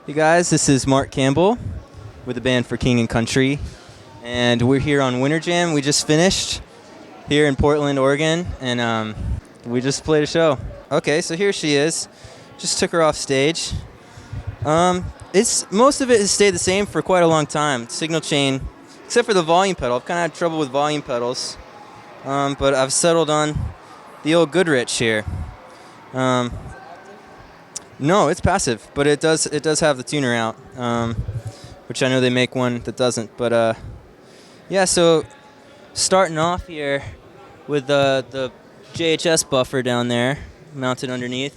Hey guys, this is Mark Campbell with the band For King and Country, and we're here on Winter Jam. We just finished here in Portland, Oregon, and we just played a show. Okay, so here she is. Just took her off stage. It's most of it has stayed the same for quite a long time. Signal chain, except for the volume pedal. I've kind of had trouble with volume pedals, but I've settled on the old Goodrich here. No, it's passive, but it does have the tuner out, which I know they make one that doesn't. But yeah, so starting off here with the JHS buffer down there mounted underneath.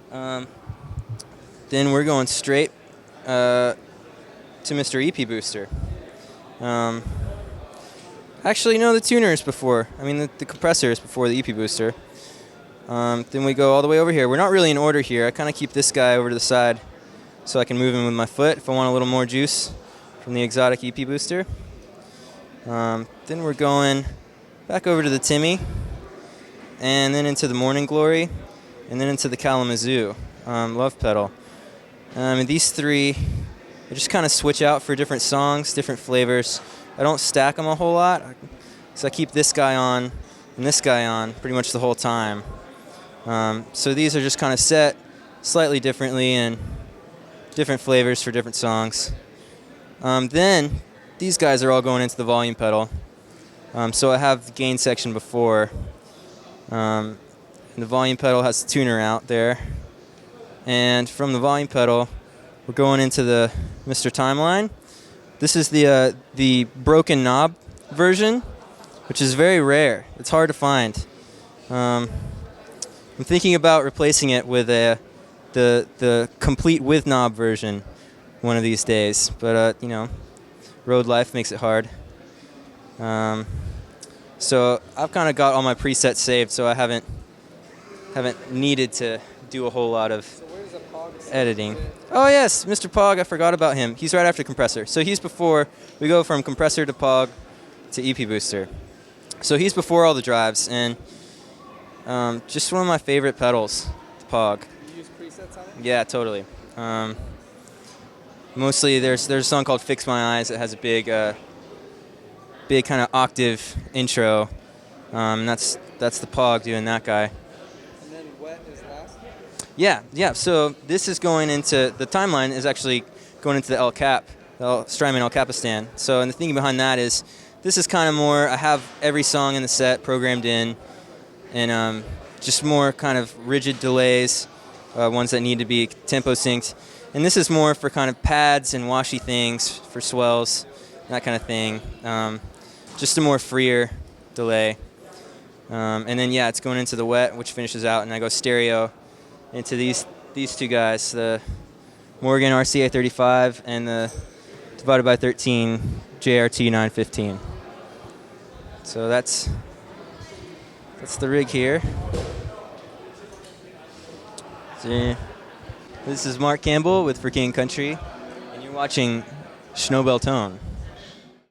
Then we're going straight to Mr. EP Booster. Actually, no, the tuner is before. I mean, the compressor is before the EP Booster. Then we go all the way over here. We're not really in order here. I kind of keep this guy over to the side so I can move him with my foot if I want a little more juice from the exotic EP Booster. Then we're going back over to the Timmy, and then into the Morning Glory, and then into the Kalamazoo Love Pedal. And these three, I just kind of switch out for different songs, different flavors. I don't stack them a whole lot, so I keep this guy on and this guy on pretty much the whole time. So these are just kind of set slightly differently and different flavors for different songs. Then these guys are all going into the volume pedal. So I have the gain section before. And the volume pedal has the tuner out there. And from the volume pedal, we're going into the Mr. Timeline. This is the broken knob version, which is very rare. It's hard to find. I'm thinking about replacing it with the complete with knob version one of these days, but road life makes it hard. So I've kind of got all my presets saved, so I haven't needed to do a whole lot of editing. Oh yes, Mr. Pog, I forgot about him. He's right after compressor. So he's before, we go from compressor to Pog to EP Booster. So he's before all the drives, and just one of my favorite pedals, the Pog. You use presets on it? Yeah, totally. Mostly there's a song called Fix My Eyes that has a big kind of octave intro. That's the Pog doing that guy. And then Wet is last? Yeah. So this is going into, the timeline is actually going into the El Cap, the Strymon El Capistan. So, and the thinking behind that is, this is kind of more, I have every song in the set programmed in, and just more kind of rigid delays, ones that need to be tempo synced. And this is more for kind of pads and washy things, for swells, that kind of thing. Just a more freer delay. And then, yeah, it's going into the Wet, which finishes out, and I go stereo into these two guys, the Morgan RCA 35 and the divided by 13 JRT 915. So that's the rig here. See, this is Mark Campbell with For King and Country, and you're watching Snowbell Tone.